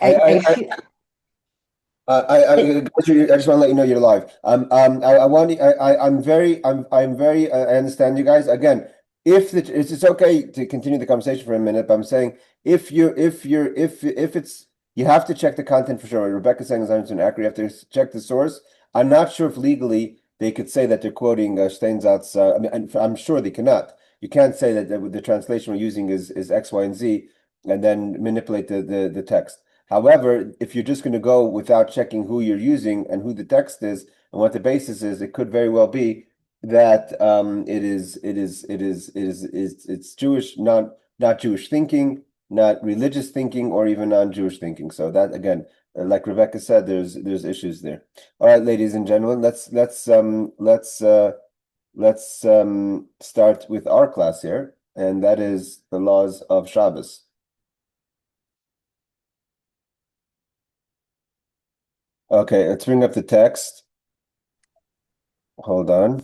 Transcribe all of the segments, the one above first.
I I feel I just want to let you know you're live. I want you, I'm very, I understand you guys. Again, if it's okay to continue the conversation for a minute, but I'm saying if it's, you have to check the content for sure. Rebecca's saying is 100% accurate. You have to check the source. I'm not sure if legally they could say that they're quoting Steinsatz's. I mean, I'm sure they cannot. You can't say that the translation we're using is X, Y, and Z, and then manipulate the text. However, if you're just going to go without checking who you're using and who the text is and what the basis is, it could very well be that it's Jewish, not Jewish thinking, not religious thinking, or even non-Jewish thinking. So that again, like Rebecca said, there's issues there. All right, ladies and gentlemen, let's start with our class here, and that is the laws of Shabbos. Okay, let's bring up the text. Hold on.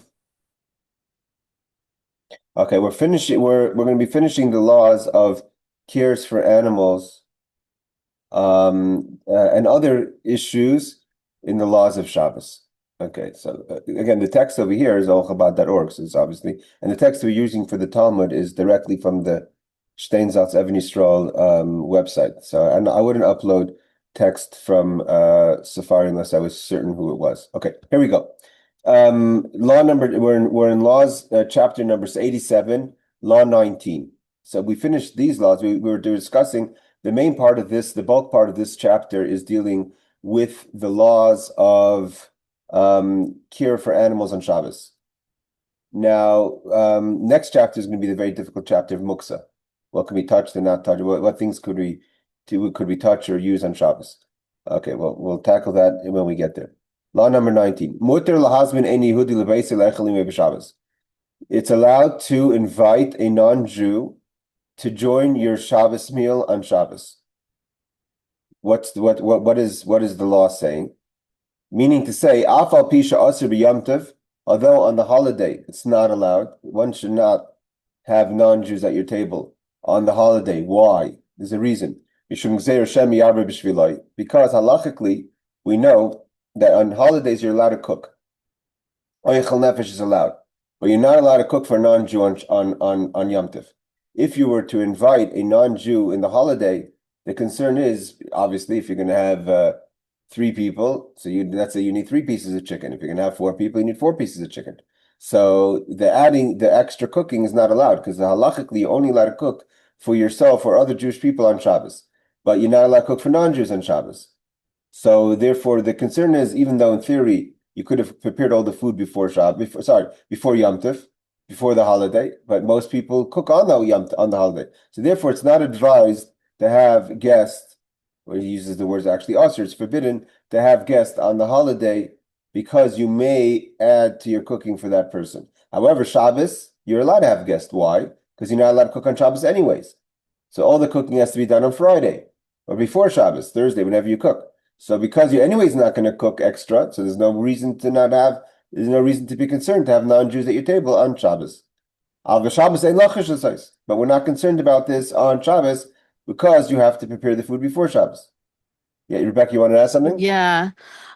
Okay, we're finishing. We're going to be finishing the laws of cures for animals, and other issues in the laws of Shabbos. Okay, so again, the text over here is allchabad.org, so it's obviously, and the text we're using for the Talmud is directly from the Steinsaltz Even Yisrael website. So, and I wouldn't upload text from Safari unless I was certain who it was. Okay, here we go. Law number, we're in laws, chapter numbers 87, law 19. So we finished these laws. We were discussing the main part of this, the bulk part of this chapter is dealing with the laws of cure for animals on Shabbos. Now, next chapter is going to be the very difficult chapter of Muksa. What can be touched and not touched? What things could we do? Could we touch or use on Shabbos? Okay, well, we'll tackle that when we get there. Law number 19. Mutter lahazmin ein Yehudi lebeis lechelim b'Shabbos. It's allowed to invite a non-Jew to join your Shabbos meal on Shabbos. What is the law saying? Meaning to say, afal pisha asr b'yom tov, although on the holiday it's not allowed, one should not have non-Jews at your table on the holiday. Why? There's a reason. Because halachically, we know that on holidays you're allowed to cook. Oyechel nefesh is allowed, but you're not allowed to cook for a non-Jew on Yom Tov. If you were to invite a non-Jew in the holiday, the concern is obviously if you're going to have three people, so let's say you need 3 pieces of chicken. If you're going to have 4 people, you need 4 pieces of chicken. So the extra cooking is not allowed because halachically you're only allowed to cook for yourself or other Jewish people on Shabbos, but you're not allowed to cook for non-Jews on Shabbos. So therefore, the concern is, even though in theory you could have prepared all the food before Shabbos, before Yom Tov, before the holiday, but most people cook on the holiday. So therefore, it's not advised to have guests, or he uses the words actually usher, it's forbidden to have guests on the holiday because you may add to your cooking for that person. However, Shabbos, you're allowed to have guests. Why? Because you're not allowed to cook on Shabbos anyways. So all the cooking has to be done on Friday or before Shabbos, Thursday, whenever you cook. So because you're anyways not going to cook extra, so there's no reason to be concerned to have non-Jews at your table on Shabbos. But we're not concerned about this on Shabbos because you have to prepare the food before Shabbos. Yeah, Rebecca, you want to ask something? Yeah.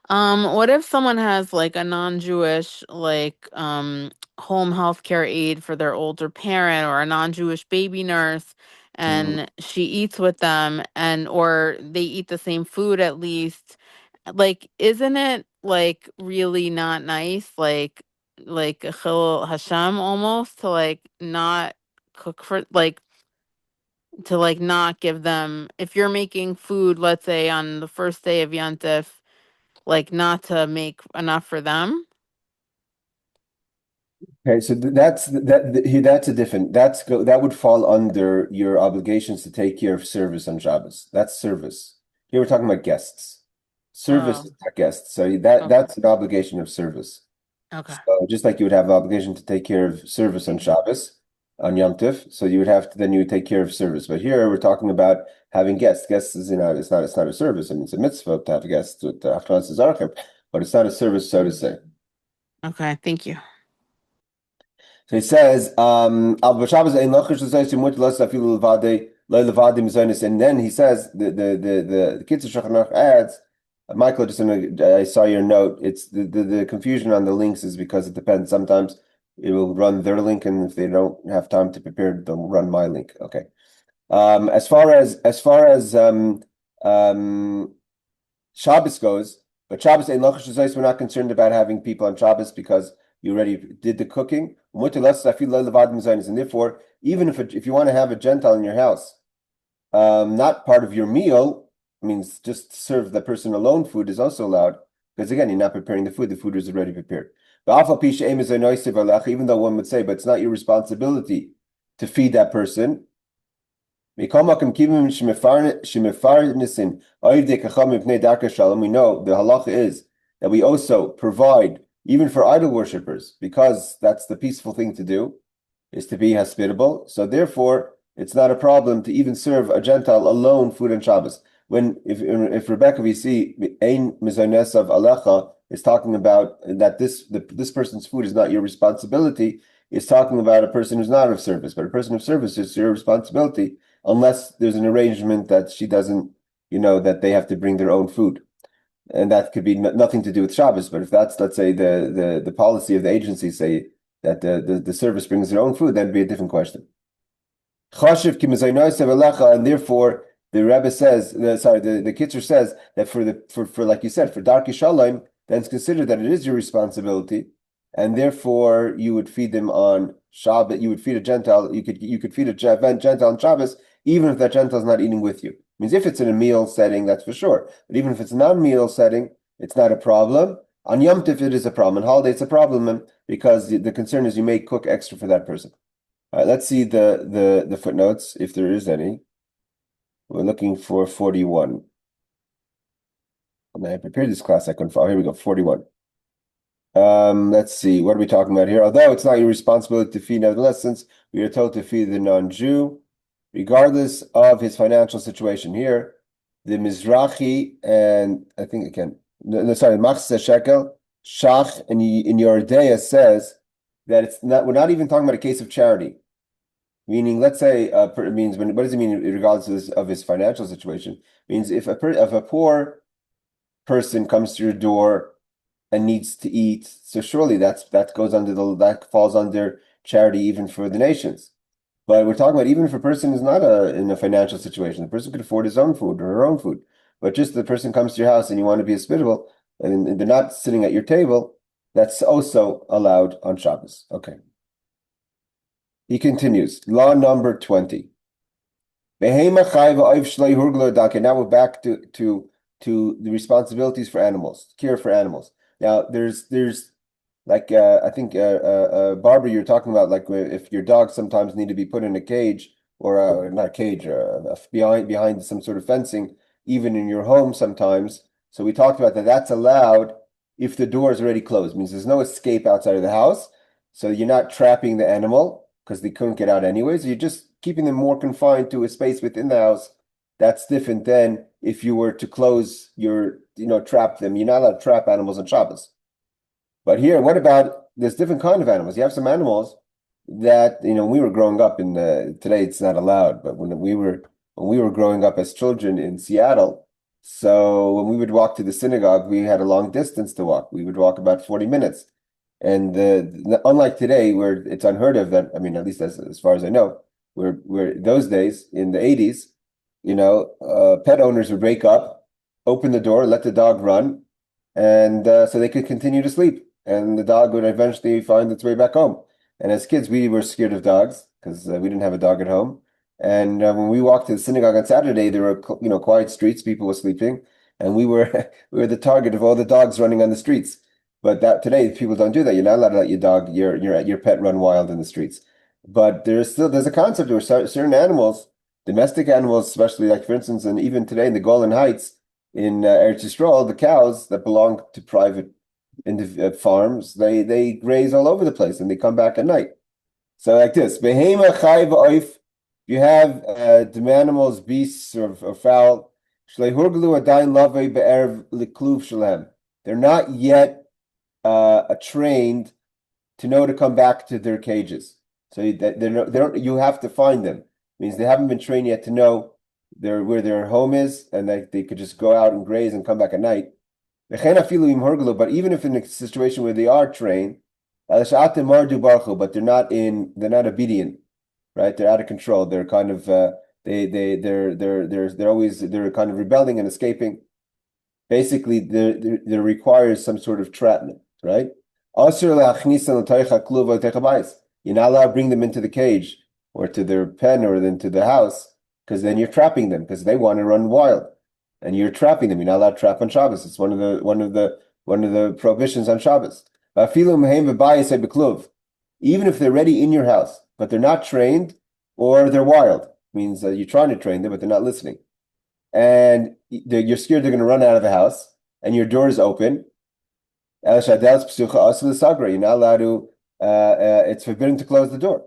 What if someone has like a non-Jewish home health care aide for their older parent or a non-Jewish baby nurse Hmm. and she eats with them and or they eat the same food at least? Like, isn't it like really not nice? Like a Chil Hashem almost to like not cook for like to like not give them if you're making food, let's say on the first day of Yontif, like not to make enough for them. Okay, so that's a different that would fall under your obligations to take care of service on Shabbos. That's service. Here we're talking about guests. Service Oh, is not guests. So okay. that's an obligation of service. Okay. So just like you would have an obligation to take care of service on Shabbos, on Yom Tov, so you would have to then you would take care of service. But here we're talking about having guests. Guests is it's not a service. I mean it's a mitzvah to have guests with Afternoon Zarkim, but it's not a service, so to say. Okay. Thank you. So he says, And then he says the Kitzur Shulchan Aruch adds, Michael, I saw your note. It's the confusion on the links is because it depends. Sometimes it will run their link, and if they don't have time to prepare, they'll run my link. Okay. As far as Shabbos goes, but Shabbos and we're not concerned about having people on Shabbos because you already did the cooking. And therefore, even if you want to have a Gentile in your house, not part of your meal, means just serve the person alone food is also allowed, because again, you're not preparing the food is already prepared. Even though one would say, but it's not your responsibility to feed that person. We know the halacha is that we also provide even for idol worshippers, because that's the peaceful thing to do, is to be hospitable. So therefore, it's not a problem to even serve a Gentile alone food on Shabbos. If Rebecca, we see Ein Mizonesav Alecha is talking about that this person's food is not your responsibility, is talking about a person who's not of service, but a person of service is your responsibility, unless there's an arrangement that she doesn't, that they have to bring their own food. And that could be nothing to do with Shabbos, but if that's, let's say, the policy of the agency, say that the service brings their own food, that'd be a different question. And therefore, the Rebbe says, the Kitzur says that for like you said, for Darki Shalom, then it's considered that it is your responsibility, and therefore you would feed them on Shabbat. You would feed a Gentile. You could feed a Gentile on Shabbos, even if that Gentile is not eating with you. It means if it's in a meal setting, that's for sure. But even if it's not a meal setting, it's not a problem. On Yom Tov, it is a problem. On holiday, it's a problem because the concern is you may cook extra for that person. All right, let's see the footnotes, if there is any. We're looking for 41. When I prepared this class, I couldn't follow. Here we go, 41. Let's see, what are we talking about here? Although it's not your responsibility to feed, nevertheless, since we are told to feed the non-Jew, regardless of his financial situation. Here, the Mizrahi and I think again, Machzeh Shekel, Shach in Yordea says that it's not. We're not even talking about a case of charity. Meaning, let's say, it means what does it mean regardless of his financial situation? It means if a poor person comes to your door and needs to eat, so surely that falls under charity even for the nations. But we're talking about even if a person is not in a financial situation, the person could afford his own food or her own food, but just the person comes to your house and you want to be hospitable and they're not sitting at your table, that's also allowed on Shabbos. Okay. He continues, law number 20. Now we're back to the responsibilities for animals, care for animals. Now there's like I think Barbara, you're talking about like if your dogs sometimes need to be put in a cage or not a cage, behind some sort of fencing, even in your home sometimes. So we talked about that. That's allowed if the door is already closed. It means there's no escape outside of the house, so you're not trapping the animal because they couldn't get out anyways. You're just keeping them more confined to a space within the house. That's different than if you were to close trap them. You're not allowed to trap animals on Shabbos. But here, what about there's different kind of animals? You have some animals that we were growing up in. Today it's not allowed, but when we were growing up as children in Seattle, so when we would walk to the synagogue, we had a long distance to walk. We would walk about 40 minutes, and unlike today, where it's unheard of that. I mean, at least as far as I know, where those days in the 80s, pet owners would wake up, open the door, let the dog run, and so they could continue to sleep. And the dog would eventually find its way back home. And as kids, we were scared of dogs because we didn't have a dog at home. And when we walked to the synagogue on Saturday, there were quiet streets, people were sleeping, and we were the target of all the dogs running on the streets. But today, people don't do that. You're not allowed to let your pet run wild in the streets. But there's a concept where certain animals, domestic animals, especially like for instance, and even today in the Golan Heights in Eretz Yisrael, the cows that belong to private in the farms, they graze all over the place and they come back at night. So like this, you have animals, beasts or fowl, they're not yet trained to know to come back to their cages. So you have to find them. means they haven't been trained yet to know where their home is, and they could just go out and graze and come back at night. But even if in a situation where they are trained, but they're not obedient, right? They're out of control. They're kind of they're kind of rebelling and escaping. Basically, there requires some sort of trapment, right? You're not allowed to bring them into the cage or to their pen or into the house, because then you're trapping them because they want to run wild, and you're trapping them. You're not allowed to trap on Shabbos. It's one of the prohibitions on Shabbos. Even if they're ready in your house, but they're not trained or they're wild, means that you're trying to train them, but they're not listening, and you're scared they're going to run out of the house, and your door is open. You're not allowed to. It's forbidden to close the door.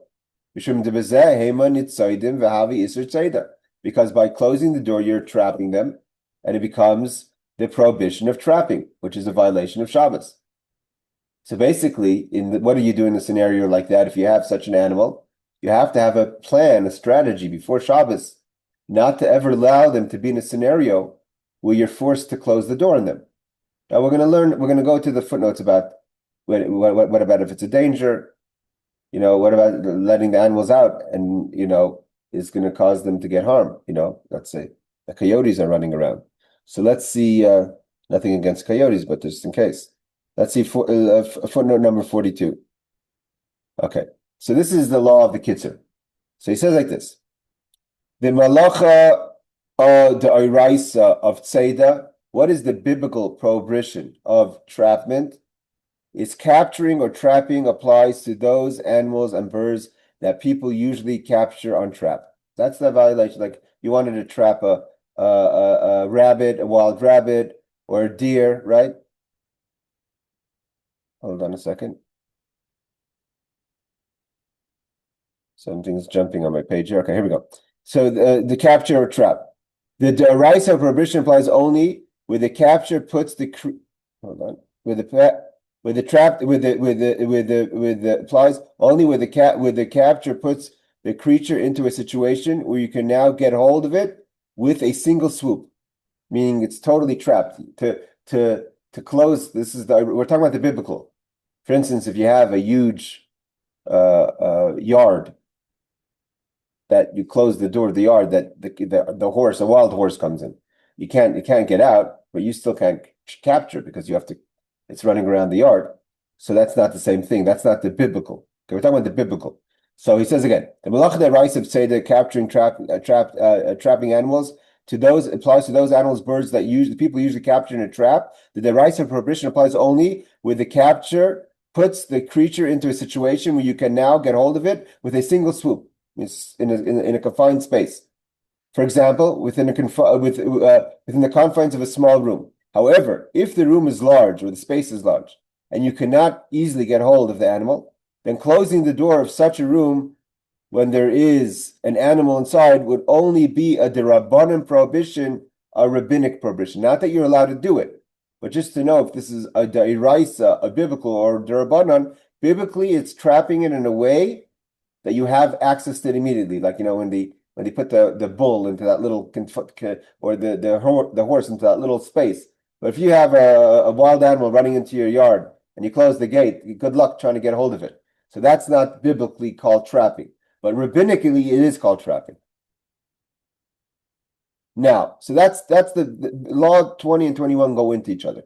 Because by closing the door, you're trapping them, and it becomes the prohibition of trapping, which is a violation of Shabbos. So basically, what do you do in a scenario like that? If you have such an animal, you have to have a plan, a strategy before Shabbos, not to ever allow them to be in a scenario where you're forced to close the door on them. Now we're going to go to the footnotes about what about if it's a danger? What about letting the animals out and, is going to cause them to get harm? Let's say the coyotes are running around. So let's see, nothing against coyotes, but just in case. Let's see footnote number 42. Okay, so this is the law of the Kitzur. So he says like this: the malacha the oraisa of tzeda. What is the biblical prohibition of trapment? Is capturing or trapping applies to those animals and birds that people usually capture on trap. That's the violation. Like you wanted to trap a rabbit, a wild rabbit, or a deer, right? Hold on a second. Something's jumping on my page here. Okay, here we go. So the capture or trap. The oraisa prohibition applies only where the capture puts the applies only where the capture puts the creature into a situation where you can now get hold of it with a single swoop, meaning it's totally trapped. To close, we're talking about the biblical. For instance, if you have a huge yard that you close the door of the yard, that the horse, a wild horse, comes in, you can't get out, but you still can't capture because it's running around the yard. So that's not the same thing. That's not the biblical. Okay, we're talking about the biblical. So he says again, the malacha deraisa of tzeda, capturing, trapping animals, applies to those animals, birds that people usually capture in a trap. The deraisa prohibition applies only where the capture puts the creature into a situation where you can now get hold of it with a single swoop. It's in a confined space. For example, within the confines of a small room. However, if the room is large or the space is large, and you cannot easily get hold of the animal, then closing the door of such a room when there is an animal inside would only be a derabbanan prohibition, a rabbinic prohibition. Not that you're allowed to do it, but just to know if this is a da'iraisa, a biblical, or derabbanan. Biblically, it's trapping it in a way that you have access to it immediately. Like, when they put the bull into that little, or the horse into that little space. But if you have a wild animal running into your yard and you close the gate, good luck trying to get a hold of it. So that's not biblically called trapping, but rabbinically it is called trapping. Now, so that's the law 20 and 21 go into each other.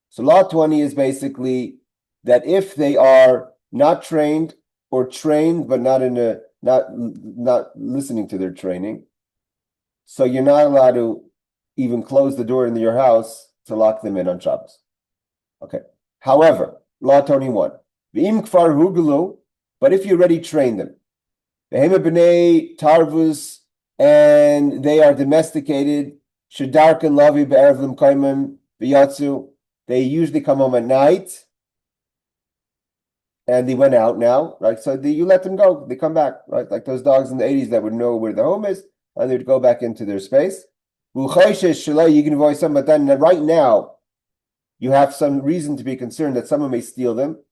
So law 20 is basically that if they are not trained or trained but not listening to their training, so you're not allowed to even close the door into your house to lock them in on Shabbos. Okay. However, law 21, v'im kfar hugelu, but if you already trained them, v'hema b'nei tarvus, and they are domesticated, shedarkan lavi be'erev l'mkaimim v'yatzu, they usually come home at night, and they went out now, right? So you let them go, they come back, right? Like those dogs in the 80s that would know where the home is, and they'd go back into their space. But then right now, you have some reason to be concerned that someone may steal them.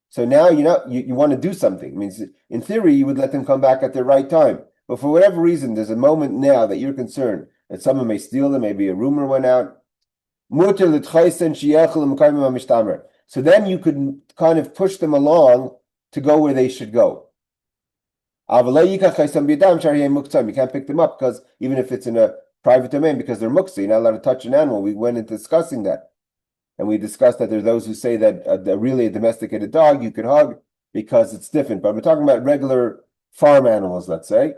So now you want to do something. It means in theory you would let them come back at the right time. but for whatever reason, there's a moment now that you're concerned that someone may steal them, maybe a rumor went out. So then you could kind of push them along to go where they should go. You can't pick them up because even if it's in a private domain, because they're muksa, you're not allowed to touch an animal. We went into discussing that. And we discussed that there are those who say that really a domesticated dog you could hug because it's different. But we're talking about regular farm animals, let's say,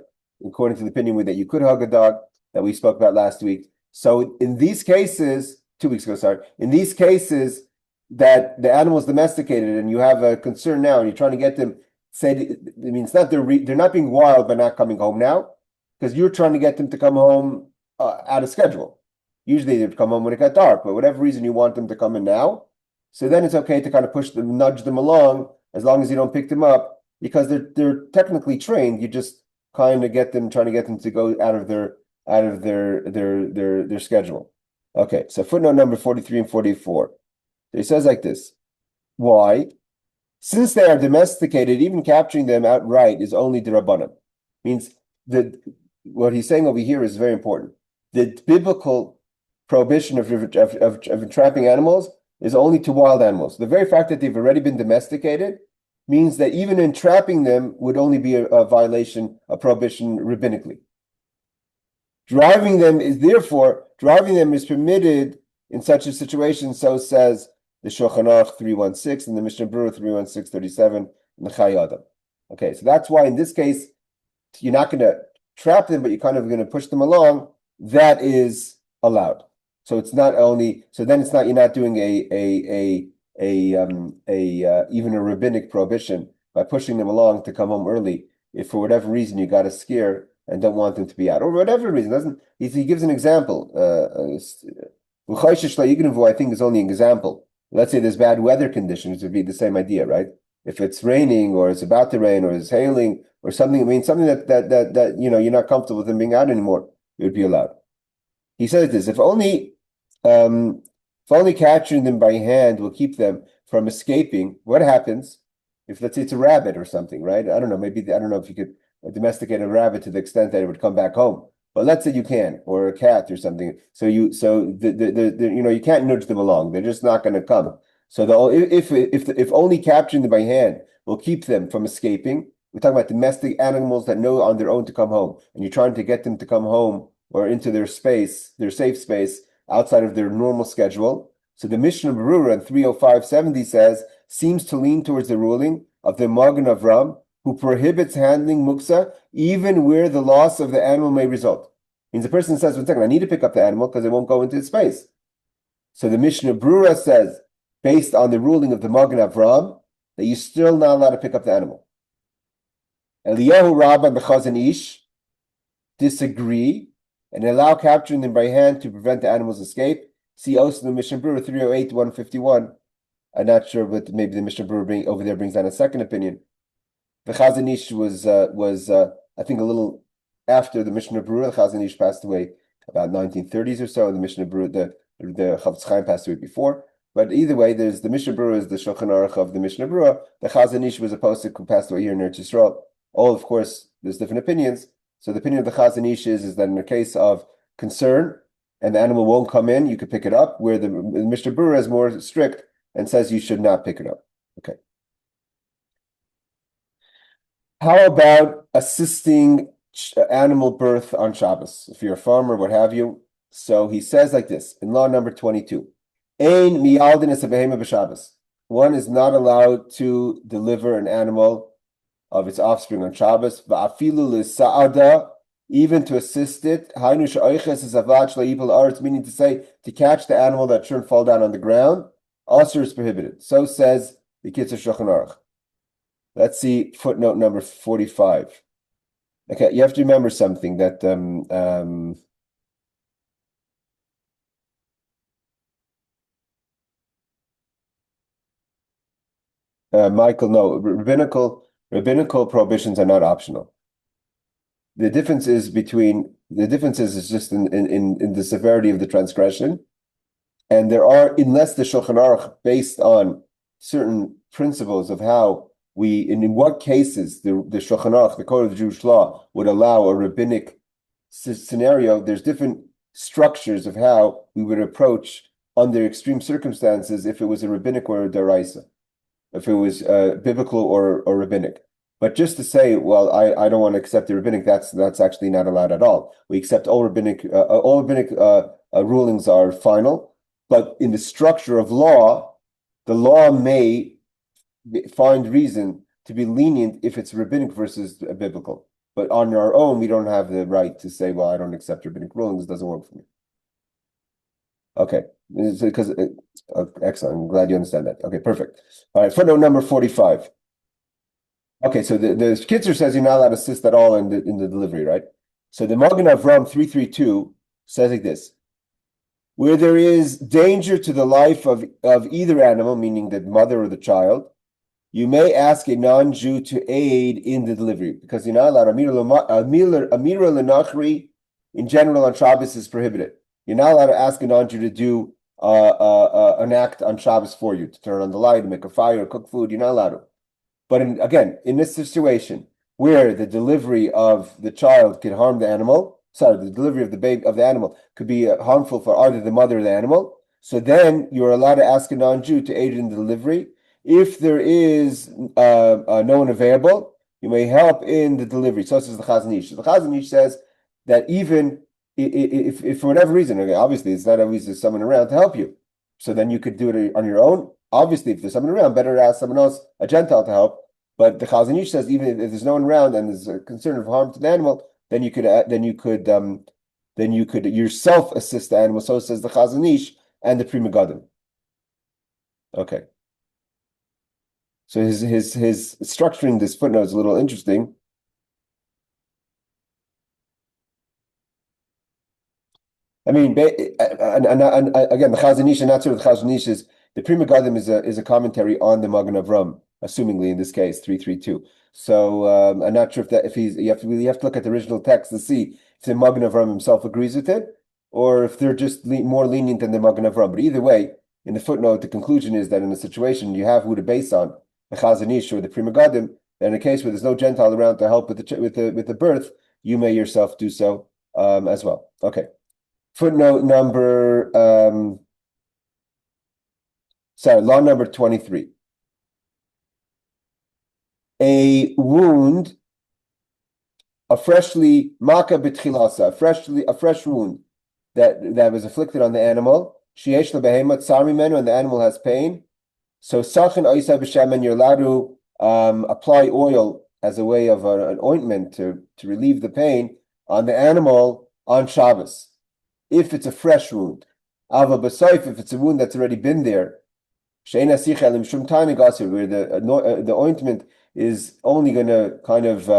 according to the opinion that you could hug a dog that we spoke about last week. So in these cases, 2 weeks ago, sorry, in these cases that the animal is domesticated and you have a concern now and you're trying to get them, it's not they're not being wild by not coming home now, because you're trying to get them to come home out of schedule. Usually they'd come home when it got dark, but whatever reason you want them to come in now. So then it's okay to kind of push them, nudge them along, as long as you don't pick them up, because they're technically trained. You just kind of trying to get them to go out of their schedule. Okay, so footnote number 43 and 44. It says like this. Why? Since they are domesticated, even capturing them outright is only d'Rabbanan. Means that what he's saying over here is very important. The biblical prohibition of entrapping animals is only to wild animals. The very fact that they've already been domesticated means that even entrapping them would only be a violation, a prohibition rabbinically. Driving them is permitted in such a situation, so says the Shulchan Aruch 316 and the Mishnah Berurah 316-37 and the Kehilchatah. Okay, so that's why in this case you're not going to trap them, but you're kind of going to push them along. That is allowed. So it's not only you're not doing even a rabbinic prohibition by pushing them along to come home early if for whatever reason you got a scare and don't want them to be out, or whatever reason. He gives an example. I think is only an example. Let's say there's bad weather conditions, it would be the same idea, right? If it's raining or it's about to rain or it's hailing or something, something that you're not comfortable with them being out anymore, it would be allowed. He says this: if only capturing them by hand will keep them from escaping, what happens if, let's say, it's a rabbit or something, right? I don't know. Maybe I don't know if you could domesticate a rabbit to the extent that it would come back home. But let's say you can, or a cat or something. So you can't nudge them along. They're just not going to come. So if only capturing them by hand will keep them from escaping, we're talking about domestic animals that know on their own to come home, and you're trying to get them to come home or into their space, their safe space, outside of their normal schedule. So the Mishnah Berurah in 30570 says, seems to lean towards the ruling of the Magen Avram, who prohibits handling muksa even where the loss of the animal may result. Means the person says, 1 second, I need to pick up the animal because it won't go into its space. So the Mishnah Berurah says, based on the ruling of the Magen Avram, that you're still not allowed to pick up the animal. Eliyahu Rabbah and the Chazon Ish disagree and allow capturing them by hand to prevent the animal's escape. See also the Mishnah Berurah 308-151. I'm not sure, but maybe the Mishnah Berurah over there brings down a second opinion. The Chazon Ish was I think a little after the Mishnah Berurah. The Chazon Ish passed away about 1930s or so, and the Mishnah Berurah, the Chafetz Chaim passed away before. But either way, there's the Mishnah Berurah is the Shulchan Aruch of the Mishnah Berurah. The Chazon Ish was a posek who passed away here in Eretz Yisrael. All, of course, there's different opinions. So the opinion of the Chazon Ish is that in the case of concern and the animal won't come in, you could pick it up, where the Mishnah Berurah is more strict and says you should not pick it up. Okay. How about assisting animal birth on Shabbos? If you're a farmer, what have you. So he says like this, in law number 22, Ein miyaldin es behema b'Shabbos. One is not allowed to deliver an animal of its offspring on Shabbos, va'afilu l'sa'ada, even to assist it, hainu she'oiches is avad shle'ipol aretz, meaning to say, to catch the animal that shouldn't fall down on the ground, also is prohibited. So says the Kitzur Shulchan Aruch. Let's see footnote number 45. Okay, you have to remember something that Michael, no, rabbinical prohibitions are not optional. The difference is just in the severity of the transgression, and there are, unless the Shulchan Aruch, based on certain principles of how in what cases the Shulchan Aruch, the code of the Jewish law, would allow a rabbinic scenario. There's different structures of how we would approach under extreme circumstances if it was a rabbinic or a deraisa, if it was biblical or rabbinic. But just to say, well, I don't want to accept the rabbinic, that's actually not allowed at all. We accept all rabbinic rulings are final, but in the structure of law, the law may find reason to be lenient if it's rabbinic versus biblical. But on our own, we don't have the right to say, well, I don't accept rabbinic rulings, it doesn't work for me. Okay, because excellent. I'm glad you understand that. Okay, perfect. All right, footnote number 45. Okay, so the Kitzur says you're not allowed to assist at all in the delivery, right? So the Magen Avram 332 says like this: where there is danger to the life of either animal, meaning the mother or the child, you may ask a non-Jew to aid in the delivery, because you're not allowed. Amira lenachri in general on Shabbos is prohibited. You're not allowed to ask a non-Jew to do an act on Shabbos for you, to turn on the light, make a fire, cook food. You're not allowed to. But again, in this situation where the delivery of the child could harm the animal, the delivery of the baby of the animal could be harmful for either the mother or the animal, so then you're allowed to ask a non-Jew to aid in the delivery. If there is no one available, you may help in the delivery. So says the Chazon Ish. The Chazon Ish says that even if for whatever reason, okay, obviously it's not always there's someone around to help you, so then you could do it on your own. Obviously, if there's someone around, better to ask someone else, a Gentile, to help. But the Chazon Ish says even if there's no one around and there's a concern of harm to the animal, then you could yourself assist the animal. So says the Chazon Ish and the Pri Megadim. Okay. So his structuring this footnote is a little interesting. I mean, and again, the Chazon Ish and not sort of the Chazon Ish is the Pri Megadim is a commentary on the Magen Avram, assumingly in this case 332. So I'm not sure if you have to look at the original text to see if the Magen Avram himself agrees with it, or if they're just more lenient than the Magen Avram. But either way, in the footnote, the conclusion is that in a situation you have who to base on, the Chazon Ish or the Pri Megadim, in a case where there's no Gentile around to help with the birth, you may yourself do so as well. Okay. Footnote number law number 23. A wound, a fresh wound that was afflicted on the animal, sheyesh lebehema tsar mimenu, and the animal has pain. So sachin oisa b'shemen, you're allowed to apply oil as a way of an ointment to relieve the pain on the animal on Shabbos, if it's a fresh wound. Ava b'soif, if it's a wound that's already been there, she'ena sicha lim shum tanig asur, where the ointment is only going to kind of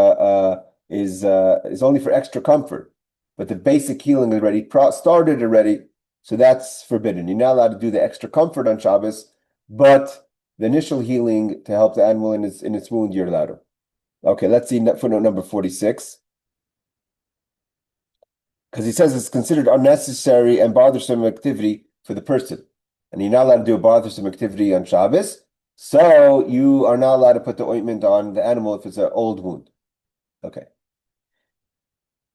is only for extra comfort, but the basic healing already started already, so that's forbidden. You're not allowed to do the extra comfort on Shabbos, but the initial healing to help the animal in its wound, you're allowed to. Okay, let's see footnote number 46. Because he says it's considered unnecessary and bothersome activity for the person, and you're not allowed to do a bothersome activity on Shabbos, so you are not allowed to put the ointment on the animal if it's an old wound. Okay.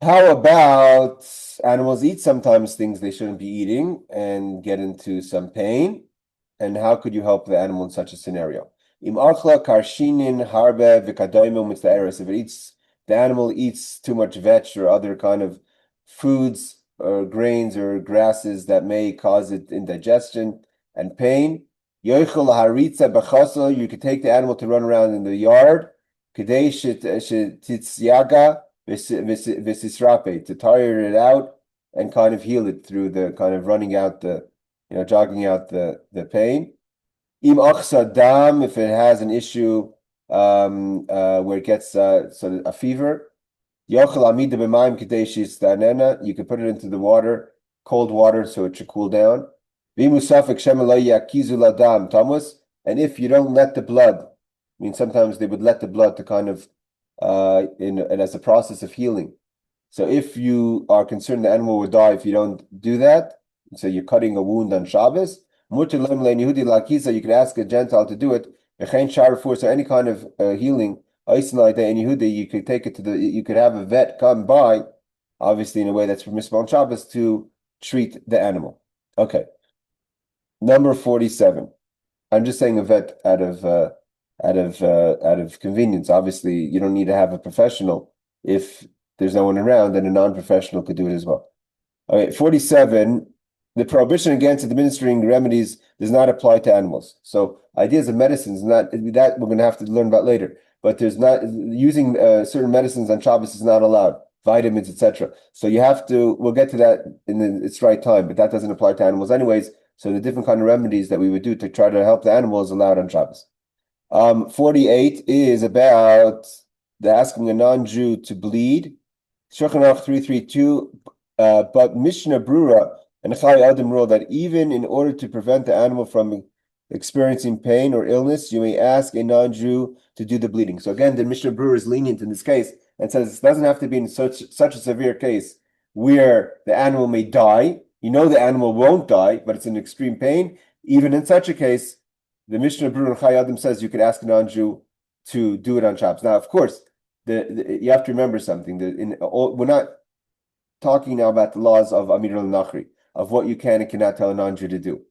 How about animals eat sometimes things they shouldn't be eating and get into some pain? And how could you help the animal in such a scenario? If the animal eats too much vetch or other kind of foods or grains or grasses that may cause it indigestion and pain, you could take the animal to run around in the yard, to tire it out and kind of heal it through the kind of running out jogging out the pain. If it has an issue where it gets sort of a fever, you could put it into the water, cold water, so it should cool down. And if you don't let the blood, I mean, sometimes they would let the blood to kind of and as a process of healing. So if you are concerned the animal will die if you don't do that, so you're cutting a wound on Shabbos, you could ask a Gentile to do it So any kind of healing, and you could take it you could have a vet come by, obviously in a way that's permissible on Shabbos, to treat the animal. Okay. Number 47. I'm just saying a vet out of convenience. Obviously, you don't need to have a professional. If there's no one around, then a non-professional could do it as well. All right, 47. The prohibition against administering remedies does not apply to animals. So ideas of medicines, not that we're going to have to learn about later. But there's not using certain medicines on Shabbos is not allowed, vitamins, etc. So you have to. We'll get to that in its right time, but that doesn't apply to animals anyways. So the different kind of remedies that we would do to try to help the animals allowed on Shabbos. 48 is about asking a non-Jew to bleed. Shulchan Aruch 332. But Mishnah Brura and Chai Adam rule that even in order to prevent the animal from experiencing pain or illness, you may ask a non-Jew to do the bleeding. So again, the Mishnah Brura is lenient in this case and says it doesn't have to be in such a severe case where the animal may die. You know the animal won't die, but it's in extreme pain. Even in such a case, the Mishnah Brura and Chai Adam says you could ask a non-Jew to do it on Shabbos. Now, of course, you have to remember something. We're not talking now about the laws of Amir al-Nakhri, of what you can and cannot tell a non-Jew to do.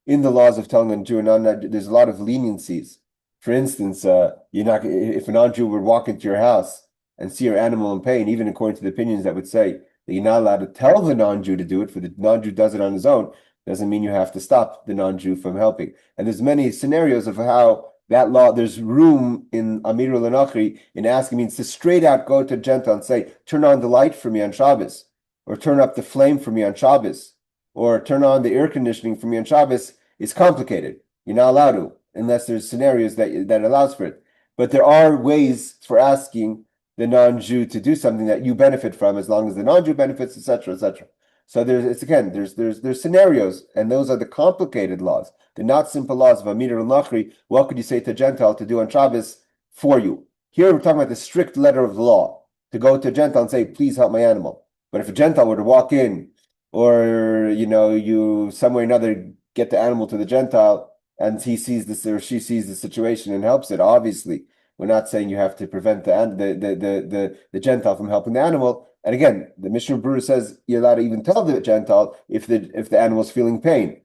In the laws of telling a Jew and non-Jew, there's a lot of leniencies. For instance, if a non-Jew would walk into your house and see your animal in pain, even according to the opinions that would say that you're not allowed to tell the non-Jew to do it, for the non-Jew does it on his own, doesn't mean you have to stop the non-Jew from helping. And there's many scenarios of how that law, there's room in Amir al-Nakhri in asking, means to straight out go to a Gentile and say, turn on the light for me on Shabbos, or turn up the flame for me on Shabbos, or turn on the air conditioning for me on Shabbos, is complicated. You're not allowed to, unless there's scenarios that allows for it. But there are ways for asking the non-Jew to do something that you benefit from, as long as the non-Jew benefits, etc., etc. So there's scenarios, and those are the complicated laws. They're not simple laws of Amir al-Nakhri. What could you say to a Gentile to do on Shabbos for you? Here we're talking about the strict letter of the law, to go to a Gentile and say, please help my animal. But if a Gentile were to walk in, or you some way or another get the animal to the Gentile, and he sees this or she sees the situation and helps it, obviously we're not saying you have to prevent the Gentile from helping the animal. And again, the Mishnah Berurah says you're allowed to even tell the Gentile if the animal's feeling pain.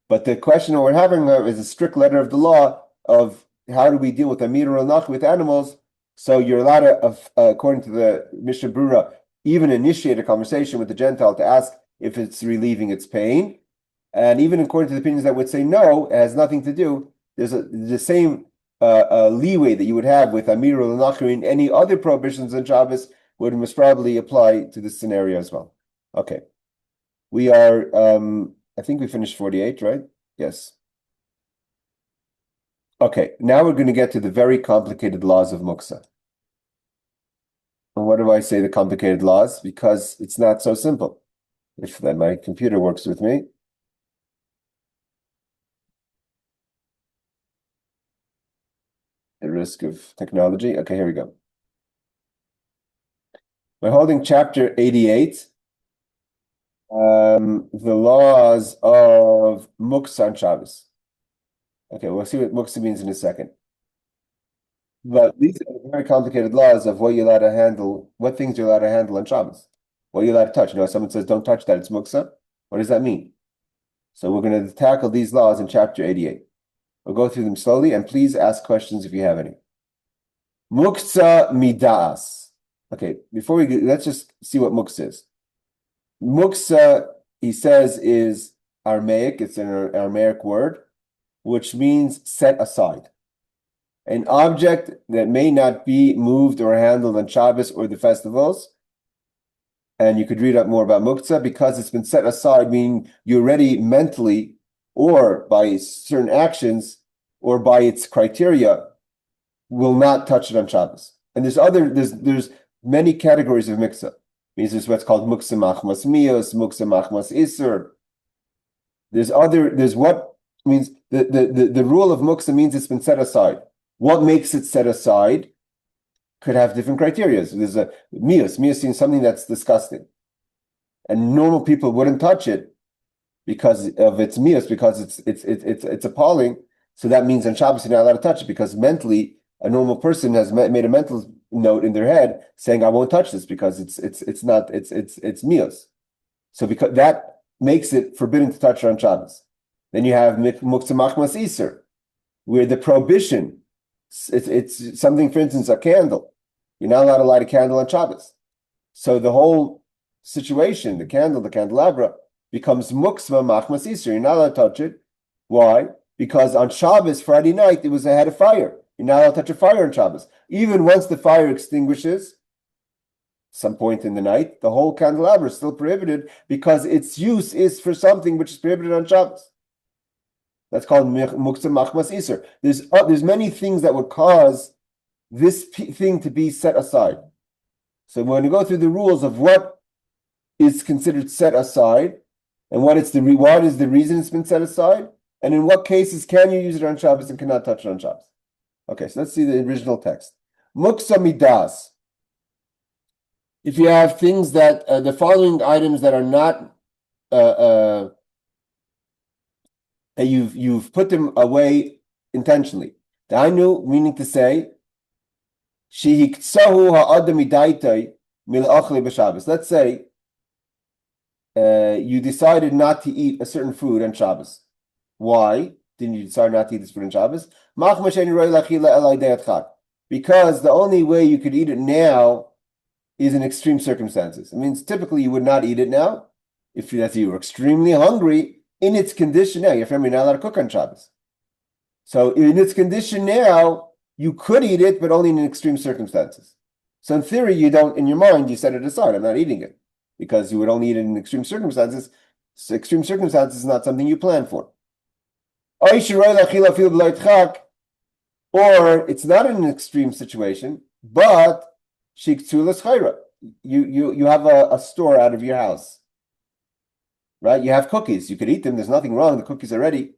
But the question that we're having is a strict letter of the law of how do we deal with Amir al-Nach with animals. So you're allowed to, according to the Mishnah Berurah, even initiate a conversation with the Gentile to ask if it's relieving its pain. And even according to the opinions that would say no, it has nothing to do, there's the same leeway that you would have with Amir al-Nakhri and any other prohibitions on Shabbos would most probably apply to this scenario as well. Okay. We are, I think we finished 48, right? Yes. Okay, now we're going to get to the very complicated laws of Muksa. And what do I say the complicated laws? Because it's not so simple. If then my computer works with me. At risk of technology. Okay, here we go. We're holding chapter 88. The laws of Muksa on Shabbos. Okay, we'll see what Muksa means in a second. But these are very complicated laws of what you're allowed to handle, what things you're allowed to handle on Shabbos. What you're allowed to touch. Someone says, don't touch that, it's Muksa. What does that mean? So we're going to tackle these laws in chapter 88. We'll go through them slowly, and please ask questions if you have any. Muksa midas. Okay, before we get, let's just see what Muksa is. Muksa, he says, is Aramaic. It's an Aramaic word, which means set aside. An object that may not be moved or handled on Shabbos or the festivals. And you could read up more about Muksa because it's been set aside, meaning you already mentally or by certain actions or by its criteria will not touch it on Shabbos. And there's many categories of Muksa. Means there's what's called Muksa Machmas Mios, Muksa Machmas Isur. There's what means the rule of Muksa means it's been set aside. What makes it set aside could have different criteria. There's a Mios means something that's disgusting. And normal people wouldn't touch it because of its Mios, because it's appalling. So that means on Shabbos you're not allowed to touch it because mentally a normal person has made a mental note in their head saying I won't touch this because it's meals. So because that makes it forbidden to touch it on Shabbos. Then you have muktzah machmas iser, where the prohibition it's something, for instance, a candle. You're not allowed to light a candle on Shabbos. So the whole situation, the candle, the candelabra, becomes muktzah machmas iser. You're not allowed to touch it. Why? Because on Shabbos, Friday night, it was ahead of fire. You're not allowed to touch a fire on Shabbos. Even once the fire extinguishes, some point in the night, the whole candelabra is still prohibited because its use is for something which is prohibited on Shabbos. That's called muktzah machmas iser. There's many things that would cause this thing to be set aside. So we're going to go through the rules of what is considered set aside and what is the reason it's been set aside, and in what cases can you use it on Shabbos and cannot touch it on Shabbos. Okay, so let's see the original text. Muktzah midas. If you have things that the following items that are not that you've put them away intentionally. Dainu, meaning to say, shehiksahu ha'adam midaitai mil'achle b'Shabbos. Let's say you decided not to eat a certain food on Shabbos. Why didn't you decide not to eat this food on Shabbos? Because the only way you could eat it now is in extreme circumstances. It means typically you would not eat it now if you were extremely hungry. In its condition now, your family not allowed to cook on Shabbos. So in its condition now, you could eat it, but only in extreme circumstances. So in theory, you don't, in your mind, you set it aside. I'm not eating it because you would only eat it in extreme circumstances. So extreme circumstances is not something you plan for. Or it's not in an extreme situation, but you have a store out of your house. Right, you have cookies. You could eat them. There's nothing wrong. The cookies are ready,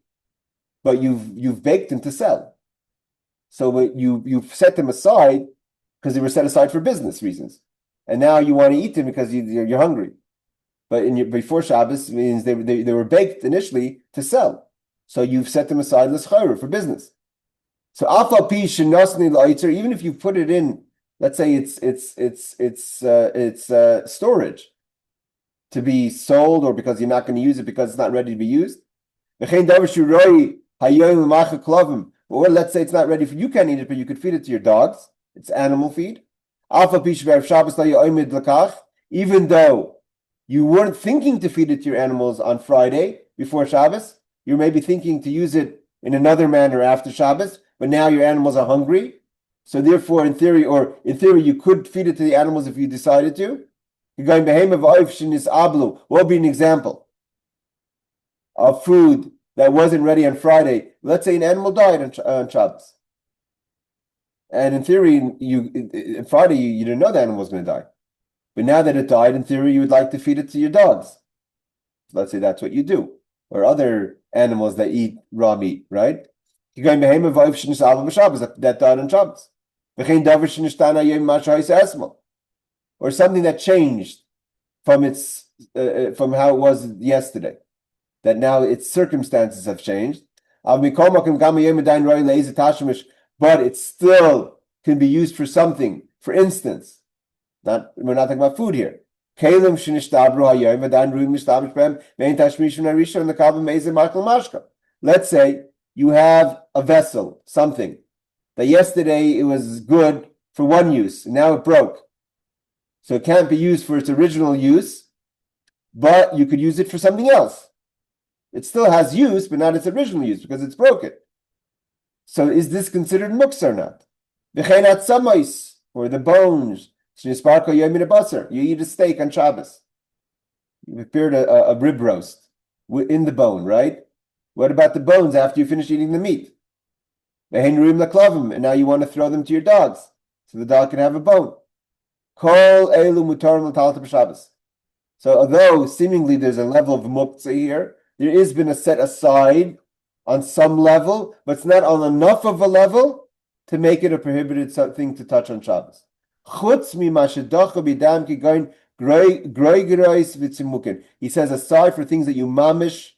but you've baked them to sell. So you've set them aside because they were set aside for business reasons, and now you want to eat them because you're hungry. But before Shabbos means they were baked initially to sell, so you've set them aside l'schayra for business. So afal pi shenosni l'ayitzer, even if you put it in, let's say it's storage to be sold, or because you're not going to use it because it's not ready to be used. Or let's say it's not ready for you, can't eat it, but you could feed it to your dogs. It's animal feed. Even though you weren't thinking to feed it to your animals on Friday before Shabbos, you may be thinking to use it in another manner after Shabbos, but now your animals are hungry. So therefore, in theory, you could feed it to the animals if you decided to. What would be an example of food that wasn't ready on Friday? Let's say an animal died on Shabbos. And in theory, on Friday, you didn't know the animal was going to die. But now that it died, in theory, you would like to feed it to your dogs. Let's say that's what you do. Or other animals that eat raw meat, right? That died on Shabbos. Or something that changed from how it was yesterday, that now its circumstances have changed. But it still can be used for something. For instance, we're not talking about food here. Let's say you have a vessel, something that yesterday it was good for one use, and now it broke. So it can't be used for its original use, but you could use it for something else. It still has use, but not its original use because it's broken. So is this considered muktzah or not? Or the bones. You eat a steak on Shabbos. You prepared a rib roast in the bone, right? What about the bones after you finish eating the meat? And now you want to throw them to your dogs so the dog can have a bone. So although seemingly there's a level of muktzah here, there is been a set aside on some level, but it's not on enough of a level to make it a prohibited thing to touch on Shabbos. He says aside for things that you mamish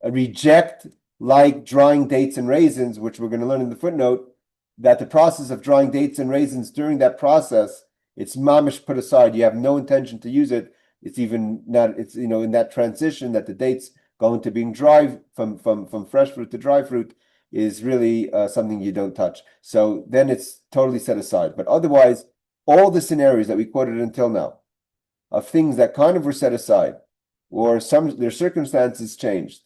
reject like drying dates and raisins, which we're going to learn in the footnote, that the process of drying dates and raisins, during that process, it's mamish put aside. You have no intention to use it. It's even not, it's, in that transition that the dates go into being dry from fresh fruit to dry fruit is really something you don't touch. So then it's totally set aside. But otherwise, all the scenarios that we quoted until now of things that kind of were set aside, or their circumstances changed,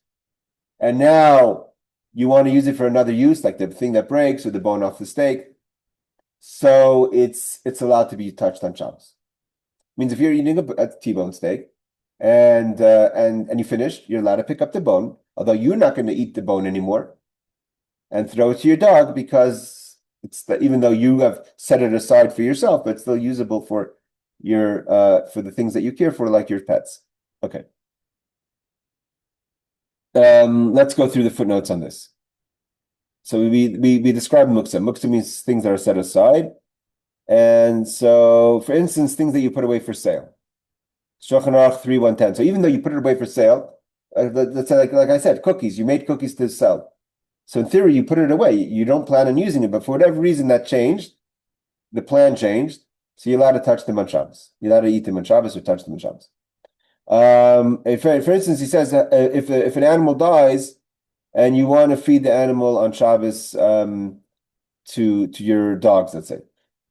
and now you want to use it for another use, like the thing that breaks or the bone off the steak. So it's allowed to be touched on Shabbos. Means if you're eating a T-bone steak and you finished, you're allowed to pick up the bone, although you're not going to eat the bone anymore, and throw it to your dog, because even though you have set it aside for yourself, but it's still usable for your for the things that you care for, like your pets. Okay. Let's go through the footnotes on this. So we describe muksa. Muksa means things that are set aside. And so, for instance, things that you put away for sale. Shulchan Aruch 3:110. So even though you put it away for sale, let's say like I said, cookies, you made cookies to sell. So in theory, you put it away. You don't plan on using it, but for whatever reason that changed, the plan changed. So you're allowed to touch them on Shabbos. You're allowed to eat them on Shabbos or touch them on Shabbos. For instance, he says if an animal dies and you want to feed the animal on Shabbos to your dogs, let's say,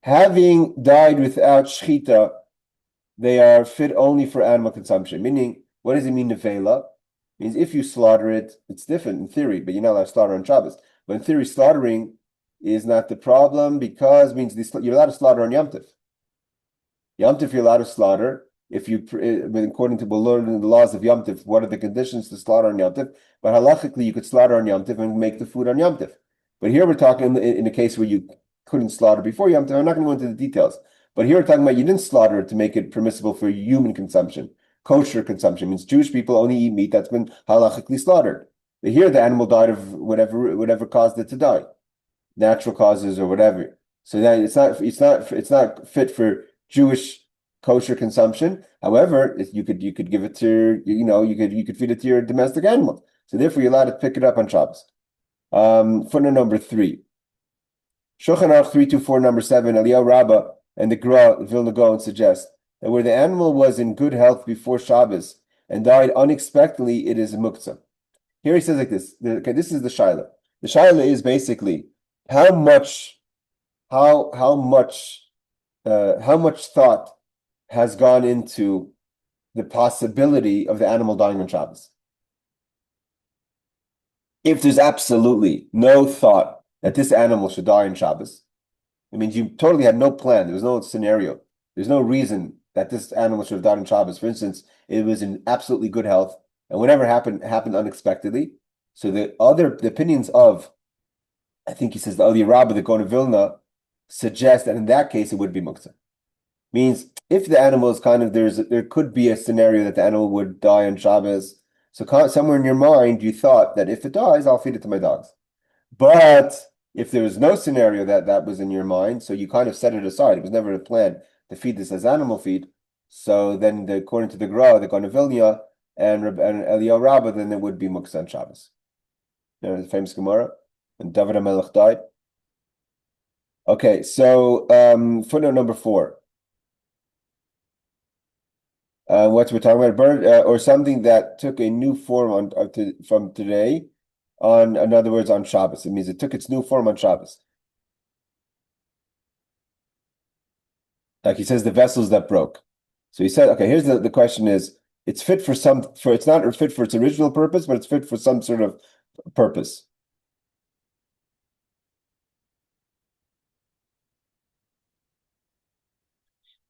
having died without shechita, they are fit only for animal consumption. Meaning, what does it mean, nevela? Means if you slaughter it, it's different in theory, but you're not allowed to slaughter on Shabbos. But in theory, slaughtering is not the problem, because it means you're allowed to slaughter on Yom Tov. Yom Tov you're allowed to slaughter. If you, according to we'll learn in the laws of Yom Tov, what are the conditions to slaughter on Yom Tov? But halachically, you could slaughter on Yom Tov and make the food on Yom Tov. But here we're talking in a case where you couldn't slaughter before Yom Tov. I'm not going to go into the details. But here we're talking about you didn't slaughter it to make it permissible for human consumption. Kosher consumption means Jewish people only eat meat that's been halachically slaughtered. But here the animal died of whatever caused it to die, natural causes or whatever. So then it's not fit for Jewish kosher consumption. However, you could give it to you could feed it to your domestic animal. So therefore, you're allowed to pick it up on Shabbos. Footnote number 3. Shulchan Aruch 324 number 7. Eliyahu Rabbah and the Gra Vilna Gaon suggest that where the animal was in good health before Shabbos and died unexpectedly, it is a muktzah. Here he says like this. Okay, this is the shaila. The shaila is basically how much thought has gone into the possibility of the animal dying on Shabbos. If there's absolutely no thought that this animal should die on Shabbos, it means you totally had no plan. There was no scenario. There's no reason that this animal should have died on Shabbos. For instance, it was in absolutely good health, and whatever happened unexpectedly. So the opinions of, I think he says the Eliyahu Rabbah, the Gaon of Vilna, suggest that in that case it would be muktzah. Means if the animal is there could be a scenario that the animal would die on Shabbos. So somewhere in your mind you thought that if it dies, I'll feed it to my dogs. But if there was no scenario that was in your mind, so you kind of set it aside. It was never a plan to feed this as animal feed. So then, according to the Gra, the Gaon of Vilna, and Eliyahu Rabbah, then there would be muktzah on Shabbos. The famous Gemara, and David HaMelech died. Okay, so footnote number 4. What we're talking about, bird or something that took a new form from today. In other words, on Shabbos. It means it took its new form on Shabbos. Like he says, the vessels that broke. So he said, okay, here's the question is, it's fit it's not fit for its original purpose, but it's fit for some sort of purpose.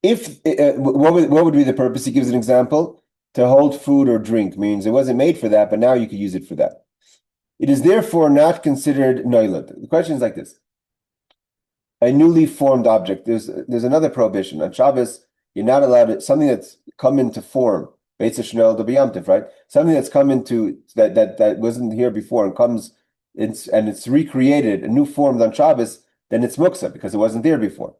What would be the purpose? He gives an example. To hold food or drink means it wasn't made for that, but now you could use it for that. It is therefore not considered noilad. The question is like this. A newly formed object. There's another prohibition. On Shabbos, you're not allowed something that's come into form. Beitz Shnel to Yom Tov, right? Something that's come into that wasn't here before and comes it's recreated, a new form on Shabbos, then it's muksa because it wasn't there before.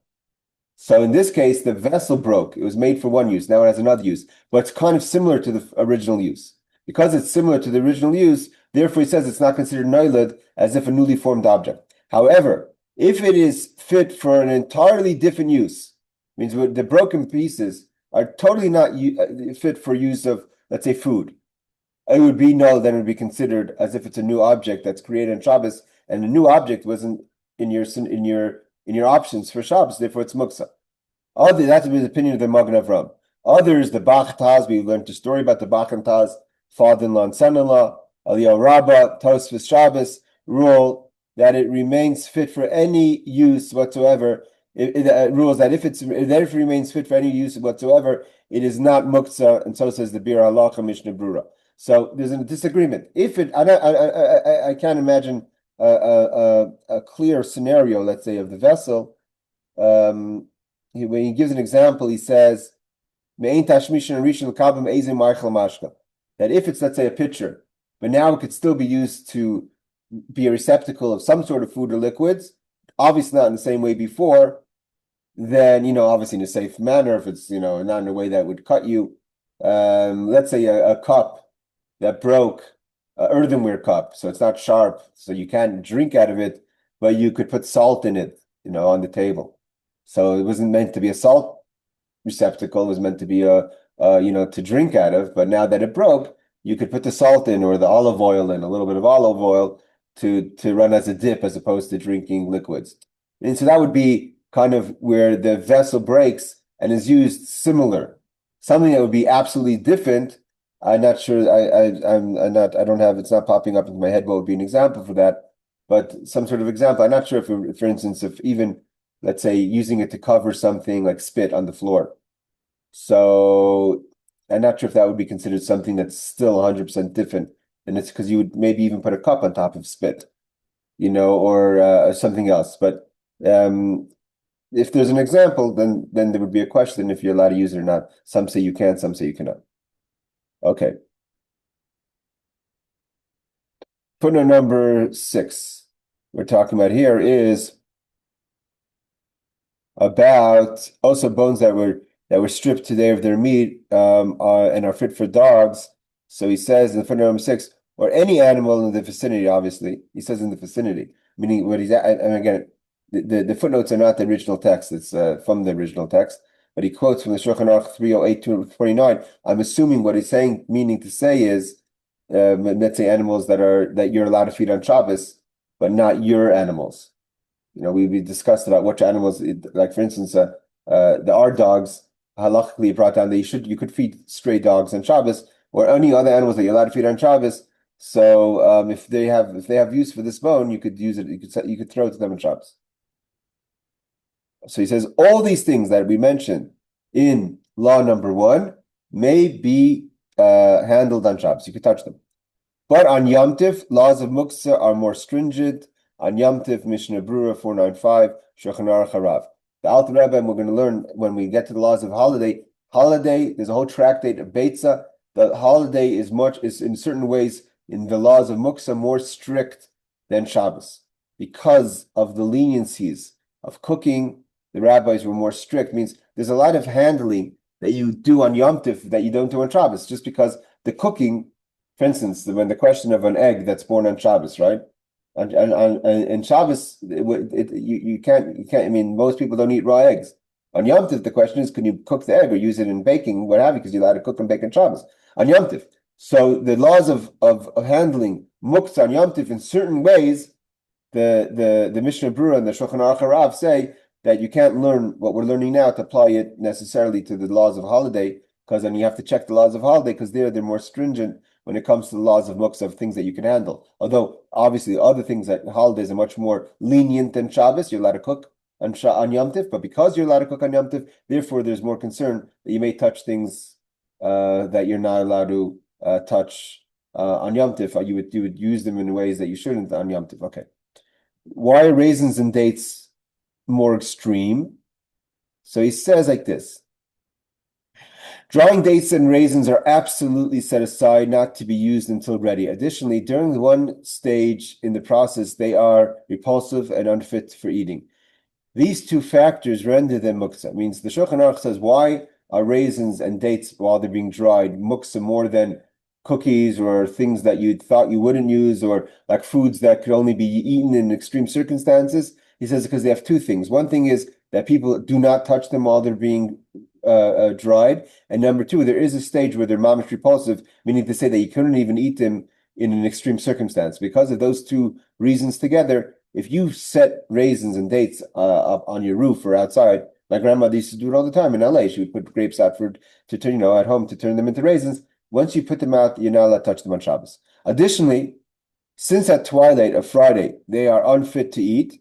So in this case, the vessel broke. It was made for one use. Now it has another use, but it's kind of similar to the original use. Because it's similar to the original use, Therefore, he says it's not considered noilad as if a newly formed object. However, if it is fit for an entirely different use, means the broken pieces are totally not fit for use of, let's say, food. It would be null, then it would be considered as if it's a new object that's created on Shabbos, and the new object wasn't in your options for Shabbos, therefore it's muksa. That's the opinion of the Magen Avram. Others, the Bach Taz, we learned a story about the Bach and Taz, father-in-law and son-in-law, Eliyahu Rabbah, Tosfos Shabbos, rule that it remains fit for any use whatsoever. It rules that if it remains fit for any use whatsoever, it is not muktzah, and so says the Bir Halacha Mishnah Brura. So there's a disagreement. If it, I can't imagine a clear scenario, let's say, of the vessel. When he gives an example, he says, that if it's, let's say, a pitcher, but now it could still be used to be a receptacle of some sort of food or liquids, obviously not in the same way before, then, obviously in a safe manner, if it's, not in a way that would cut you. Let's say a cup that broke, an earthenware cup, so it's not sharp, so you can't drink out of it, but you could put salt in it, on the table. So it wasn't meant to be a salt receptacle, it was meant to be to drink out of, but now that it broke, you could put the salt in or the olive oil in, a little bit of olive oil to run as a dip as opposed to drinking liquids. And so that would be kind of where the vessel breaks and is used similar. Something that would be absolutely different, I'm not sure, it's not popping up into my head what would be an example for that, but some sort of example. I'm not sure if, for instance, if even, let's say, using it to cover something like spit on the floor. So I'm not sure if that would be considered something that's still 100% different. And it's because you would maybe even put a cup on top of spit, or something else. But if there's an example, then there would be a question if you're allowed to use it or not. Some say you can, some say you cannot. Okay. Footnote number 6 we're talking about here is about also bones that were stripped today of their meat and are fit for dogs. So he says in footnote number 6, or any animal in the vicinity, obviously. He says in the vicinity, meaning what he's at, and again, the footnotes are not the original text, it's from the original text, but he quotes from the Shulchan Aruch 308-29. I'm assuming what he's saying, meaning to say is, let's say animals that you're allowed to feed on Shabbos, but not your animals. We discussed about which animals, like for instance, our dogs, halachically brought down that you could feed stray dogs on Shabbos, or any other animals that you're allowed to feed on Shabbos. So if they have use for this bone, you could use it. You could throw it to them on Shabbos. So he says all these things that we mentioned in law number 1 may be handled on Shabbos. You could touch them, but on Yom Tif, laws of muksa are more stringent. On Yom Tif, Mishnah Brura 495, Shulchan Aruch Harav. The Alter Rebbe, and we're going to learn when we get to the laws of holiday. There's a whole tractate of Beitza. The holiday is in certain ways in the laws of muksa more strict than Shabbos because of the leniencies of cooking. The rabbis were more strict. Means there's a lot of handling that you do on Yom Tif that you don't do on Shabbos, just because the cooking, for instance, when the question of an egg that's born on Shabbos, right? And Shabbos, you can't. I mean, most people don't eat raw eggs. On Yom Tif, the question is, can you cook the egg or use it in baking, what have you? Because you're allowed to cook and bake on Shabbos on Yom Tif. So the laws of handling muktzah on Yom Tif in certain ways, the Mishnah Brura and the Shulchan Aruch Harav say that you can't learn what we're learning now to apply it necessarily to the laws of holiday, because then you have to check the laws of holiday because they're more stringent when it comes to the laws of muktzah, of things that you can handle. Although obviously other things that holidays are much more lenient than Shabbos, you're allowed to cook on Yom Tif, but because you're allowed to cook on Yom Tif, therefore there's more concern that you may touch things that you're not allowed to touch on Yom Tif. You would use them in ways that you shouldn't on Yom Tif. Okay. Why are raisins and dates more extreme? So he says like this. Drying dates and raisins are absolutely set aside, not to be used until ready. Additionally, during one stage in the process, they are repulsive and unfit for eating. These two factors render them muksa. Means the Shulchan Aruch says, why are raisins and dates, while they're being dried, muksa more than cookies or things that you thought you wouldn't use, or like foods that could only be eaten in extreme circumstances. He says because they have two things. One thing is that people do not touch them while they're being dried, and number two, there is a stage where they're mamish repulsive, meaning to say that you couldn't even eat them in an extreme circumstance. Because of those two reasons together, if you set raisins and dates up on your roof or outside, my grandmother used to do it all the time in LA. She would put grapes out to turn, at home to turn them into raisins. Once you put them out, you're not allowed to touch them on Shabbos. Additionally, since at twilight of Friday they are unfit to eat,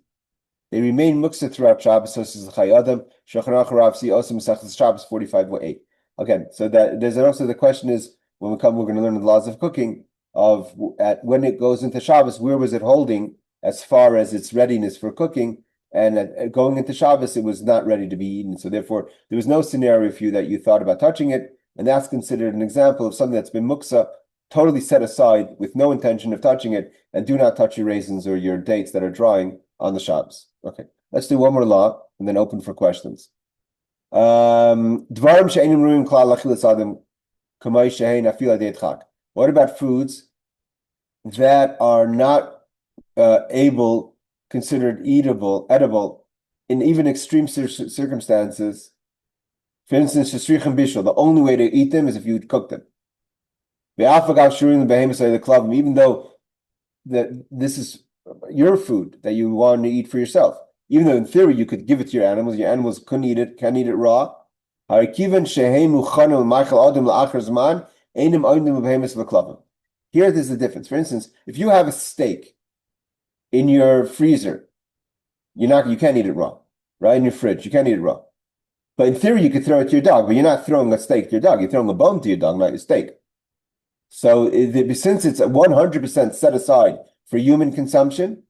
they remain muksa throughout Shabbos. So this is the Chayadam. Shulchan Aruch see also Masechtas Shabbos 45:8. Again, so that there's also the question is when we come, we're going to learn the laws of cooking of when it goes into Shabbos, where was it holding as far as its readiness for cooking? And going into Shabbos, it was not ready to be eaten. So therefore, there was no scenario for you that you thought about touching it. And that's considered an example of something that's been muksa, totally set aside with no intention of touching it, and do not touch your raisins or your dates that are drying on the Shabbos. Okay, let's do one more law and then open for questions. What about foods that are not considered edible in even extreme circumstances? For instance, the only way to eat them is if you cook them. Even though this is your food that you want to eat for yourself, even though in theory you could give it to your animals couldn't eat it, can't eat it raw. Here there's the difference. For instance, if you have a steak in your freezer, you can't eat it raw, right? In your fridge, you can't eat it raw. But in theory, you could throw it to your dog, but you're not throwing a steak to your dog. You're throwing a bone to your dog, not your steak. So since it's 100% set aside for human consumption,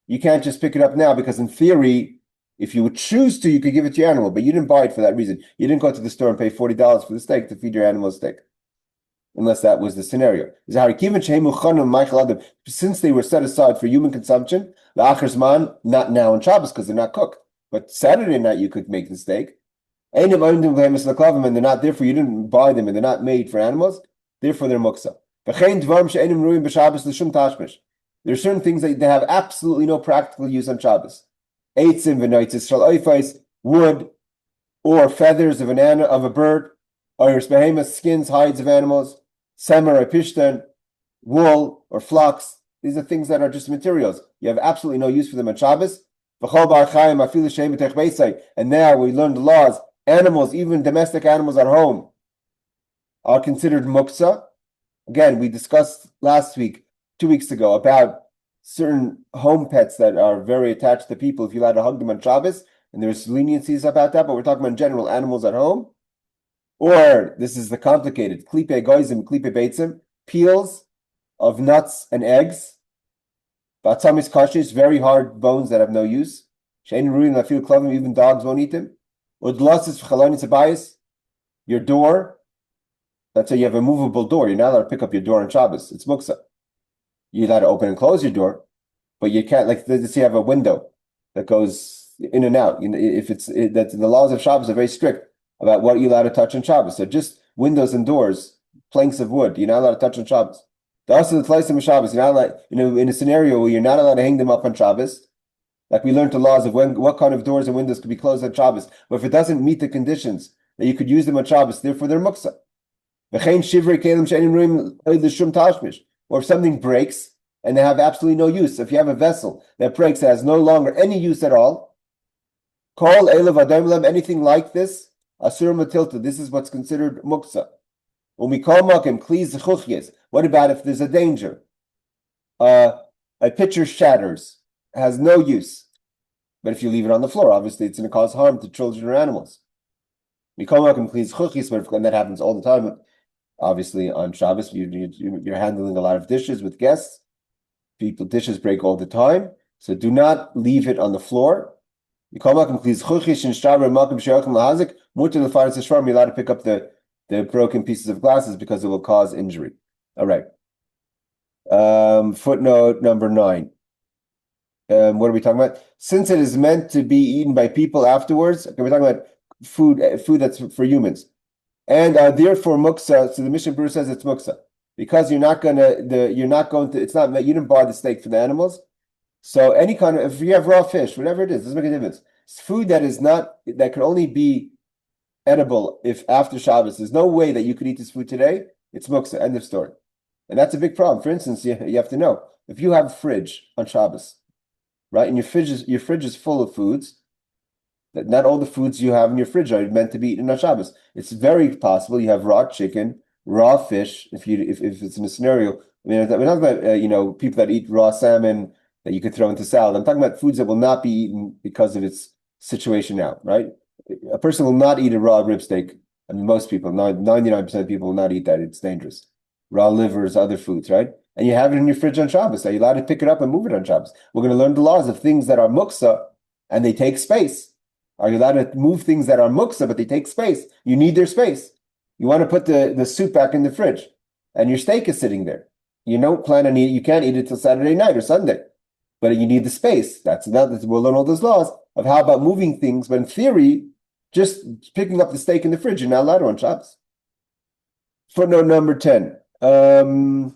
you can't just pick it up now because in theory, if you would choose to, you could give it to your animal, but you didn't buy it for that reason. You didn't go to the store and pay $40 for the steak to feed your animal a steak, unless that was the scenario. Since they were set aside for human consumption, not now on Shabbos because they're not cooked, but Saturday night you could make the steak. And they're not, therefore you didn't buy them and they're not made for animals, therefore they're muksa. There are certain things that they have absolutely no practical use on Shabbos. Wood or feathers of a bird, or skins, hides of animals, semer or pishtan, wool or flocks. These are things that are just materials. You have absolutely no use for them on Shabbos. And now we learn the laws. Animals, even domestic animals at home, are considered muksa. Again, we discussed 2 weeks ago, about certain home pets that are very attached to people, if you're allowed to hug them on Shabbos, and there's leniencies about that, but we're talking about in general animals at home. Or, this is the complicated, klipe goizim, klipe beitzim, peels of nuts and eggs, batzamis kashis, very hard bones that have no use, shein ruin lafil klavim, even dogs won't eat them. Udlasis v'chalonis abayis, your door, let's say you have a movable door, you're not allowed to pick up your door on Shabbos, it's muksa. You're allowed to open and close your door, but you can't, like, let's say you have a window that goes in and out. If that the laws of Shabbos are very strict about what you're allowed to touch on Shabbos. So just windows and doors, planks of wood, you're not allowed to touch on Shabbos. Also the tleisim of Shabbos, you're not allowed, in a scenario where you're not allowed to hang them up on Shabbos, like we learned the laws of what kind of doors and windows could be closed on Shabbos. But if it doesn't meet the conditions that you could use them on Shabbos, therefore they're muksa. Or if something breaks and they have absolutely no use, if you have a vessel that breaks that has no longer any use at all, anything like this, asur matilta, this is what's considered muksa. When we call makim, kliz, what about if there's a danger? A pitcher shatters, has no use. But if you leave it on the floor, obviously it's going to cause harm to children or animals. We call makim, kliz, and that happens all the time. Obviously, on Shabbos, you're handling a lot of dishes with guests. Dishes break all the time, so do not leave it on the floor. You're allowed to pick up the broken pieces of glasses because it will cause injury. All right. Footnote number 9. What are we talking about? Since it is meant to be eaten by people afterwards, okay, we're talking about food that's for humans. And therefore muksa, so the Mishnah Berurah says it's muksa. because you're not going to, it's not, you didn't buy the steak for the animals. So any kind of, if you have raw fish, whatever it is, doesn't make a difference. It's food that is not, that can only be edible if after Shabbos. There's no way that you could eat this food today. It's muksa, end of story. And that's a big problem. For instance, you have to know, if you have a fridge on Shabbos, right, and your fridge is full of foods, that not all the foods you have in your fridge are meant to be eaten on Shabbos. It's very possible you have raw chicken, raw fish. If it's in a scenario, I mean, we're talking about people that eat raw salmon that you could throw into salad. I'm talking about foods that will not be eaten because of its situation now, right? A person will not eat a raw rib steak. I mean, most people, 99% of people will not eat that. It's dangerous. Raw livers, other foods, right? And you have it in your fridge on Shabbos. Are you allowed to pick it up and move it on Shabbos? We're going to learn the laws of things that are muksa and they take space. Are you allowed to move things that are muksa, but they take space? You need their space. You want to put the soup back in the fridge and your steak is sitting there. You don't plan on eating, you can't eat it till Saturday night or Sunday, but you need the space. We'll learn all those laws of how about moving things, but in theory, just picking up the steak in the fridge, you're not allowed to on Shabbos. Footnote number 10. Oh,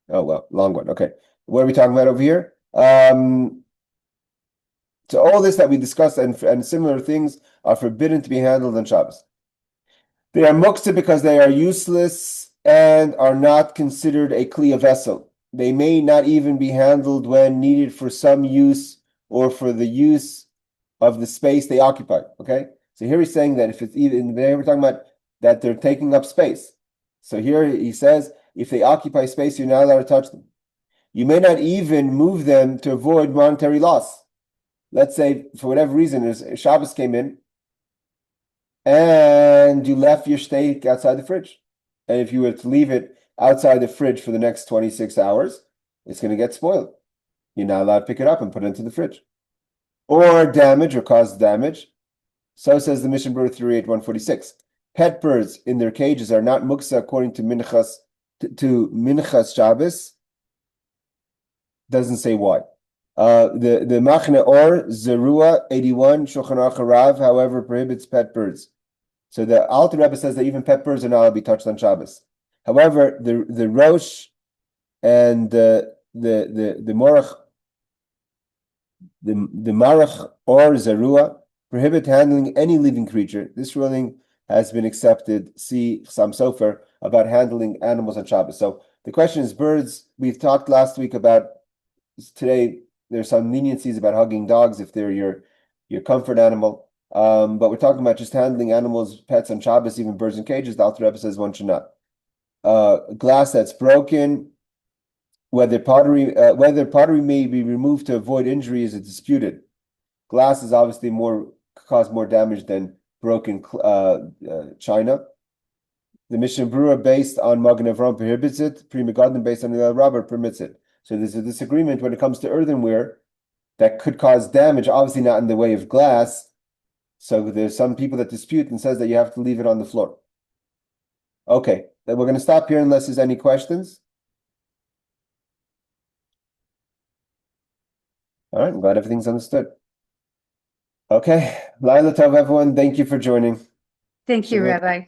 well, long one. Okay. What are we talking about over here? So all this that we discussed and similar things are forbidden to be handled on Shabbos. They are muktzah because they are useless and are not considered a kliya vessel. They may not even be handled when needed for some use or for the use of the space they occupy. Okay, so here he's saying that if it's even, we're talking about that they're taking up space. So here he says, if they occupy space, you're not allowed to touch them. You may not even move them to avoid monetary loss. Let's say for whatever reason, Shabbos came in and you left your steak outside the fridge. And if you were to leave it outside the fridge for the next 26 hours, it's going to get spoiled. You're not allowed to pick it up and put it into the fridge. Or damage or cause damage. So says the Mishnah Berurah 38146. Pet birds in their cages are not muksa according to Minchas Shabbos. Doesn't say why. The Machne Or Zerua 81 Shulchan Aruch Rav, however, prohibits pet birds. So the Alter Rebbe says that even pet birds are not allowed to be touched on Shabbos. However, the Rosh and the Morach, the Marach or Zerua prohibit handling any living creature. This ruling has been accepted. See Sam Sofer about handling animals on Shabbos. So the question is birds. We've talked last week about today. There's some leniencies about hugging dogs if they're your comfort animal. But we're talking about just handling animals, pets on Shabbos, even birds in cages. The Alter Rebbe says one should not. Glass that's broken, whether pottery may be removed to avoid injury is disputed. Glass is obviously cause more damage than broken china. The Mishnah Berurah based on Magen Avraham prohibits it. Pri Megadim based on the Rabba permits it. So there's a disagreement when it comes to earthenware that could cause damage, obviously not in the way of glass. So there's some people that dispute and says that you have to leave it on the floor. Okay, then we're going to stop here unless there's any questions. All right, I'm glad everything's understood. Okay, Laila Tov, everyone. Thank you for joining. Thank you, Rabbi.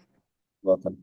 Welcome.